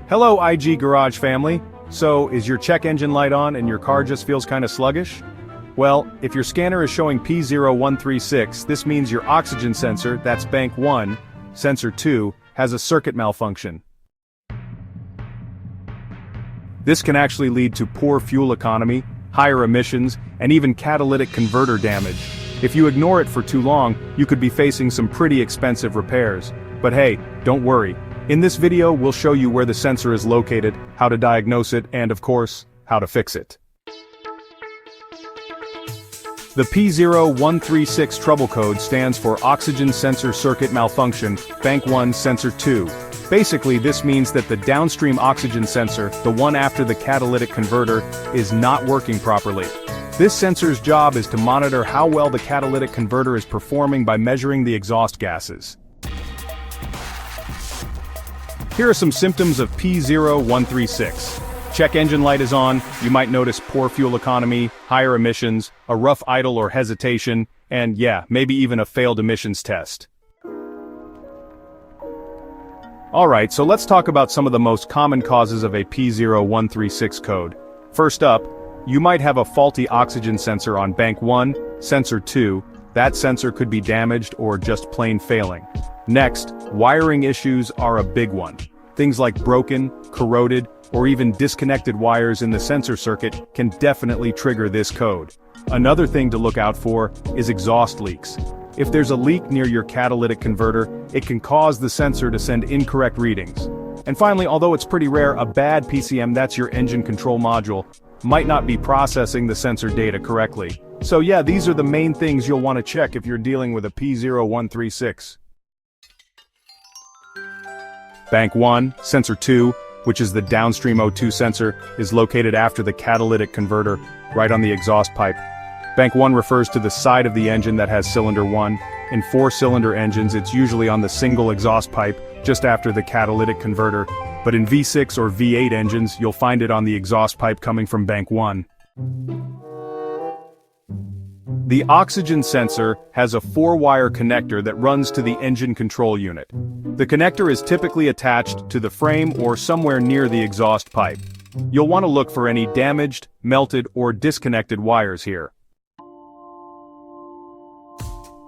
Hello IG Garage family. So, is your check engine light on and your car just feels kinda sluggish? Well, if your scanner is showing P0136, this means your oxygen sensor, that's bank 1, sensor 2, has a circuit malfunction. This can actually lead to poor fuel economy, higher emissions, and even catalytic converter damage. If you ignore it for too long, you could be facing some pretty expensive repairs. But hey, don't worry. In this video, we'll show you where the sensor is located, how to diagnose it, and of course, how to fix it. The P0136 Trouble Code stands for Oxygen Sensor Circuit Malfunction, Bank 1 Sensor 2. Basically, this means that the downstream oxygen sensor, the one after the catalytic converter, is not working properly. This sensor's job is to monitor how well the catalytic converter is performing by measuring the exhaust gases. Here are some symptoms of P0136. Check engine light is on, you might notice poor fuel economy, higher emissions, a rough idle or hesitation, and yeah, maybe even a failed emissions test. Alright, so let's talk about some of the most common causes of a P0136 code. First up, you might have a faulty oxygen sensor on bank 1, sensor 2, that sensor could be damaged or just plain failing. Next, wiring issues are a big one. Things like broken, corroded, or even disconnected wires in the sensor circuit can definitely trigger this code. Another thing to look out for is exhaust leaks. If there's a leak near your catalytic converter, it can cause the sensor to send incorrect readings. And finally, although it's pretty rare, a bad PCM, that's your engine control module, might not be processing the sensor data correctly. So yeah, these are the main things you'll want to check if you're dealing with a P0136. Bank 1, sensor 2, which is the downstream O2 sensor, is located after the catalytic converter, right on the exhaust pipe. Bank 1 refers to the side of the engine that has cylinder 1. In 4-cylinder engines, it's usually on the single exhaust pipe, just after the catalytic converter, but in V6 or V8 engines, you'll find it on the exhaust pipe coming from bank 1. The oxygen sensor has a 4-wire connector that runs to the engine control unit. The connector is typically attached to the frame or somewhere near the exhaust pipe. You'll want to look for any damaged, melted, or disconnected wires here.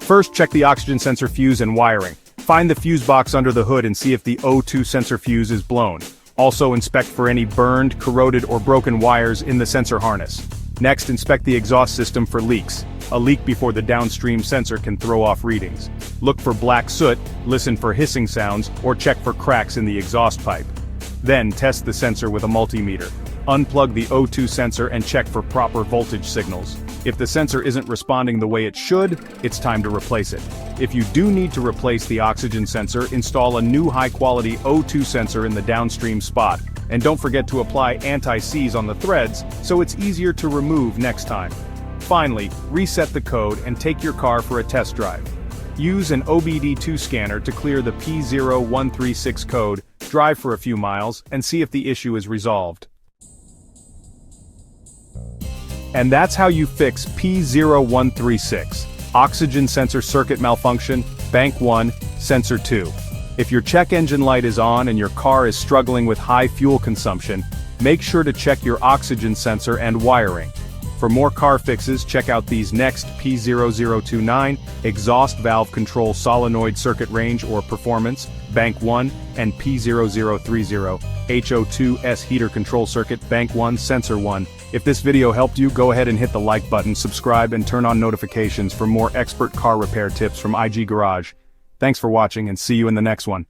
First, check the oxygen sensor fuse and wiring. Find the fuse box under the hood and see if the O2 sensor fuse is blown. Also inspect for any burned, corroded, or broken wires in the sensor harness. Next, inspect the exhaust system for leaks. A leak before the downstream sensor can throw off readings. Look for black soot, listen for hissing sounds, or check for cracks in the exhaust pipe. Then, test the sensor with a multimeter. Unplug the O2 sensor and check for proper voltage signals. If the sensor isn't responding the way it should, it's time to replace it. If you do need to replace the oxygen sensor, install a new high-quality O2 sensor in the downstream spot. And don't forget to apply anti-seize on the threads, so it's easier to remove next time. Finally, reset the code and take your car for a test drive. Use an OBD-II scanner to clear the P0136 code, drive for a few miles, and see if the issue is resolved. And that's how you fix P0136, Oxygen Sensor Circuit Malfunction, Bank 1, Sensor 2. If your check engine light is on and your car is struggling with high fuel consumption, make sure to check your oxygen sensor and wiring. For more car fixes, check out these next: P0029, Exhaust Valve Control Solenoid Circuit Range or Performance, Bank 1, and P0030, HO2S Heater Control Circuit, Bank 1, Sensor 1. If this video helped you, go ahead and hit the like button, subscribe, and turn on notifications for more expert car repair tips from IG Garage. Thanks for watching and see you in the next one.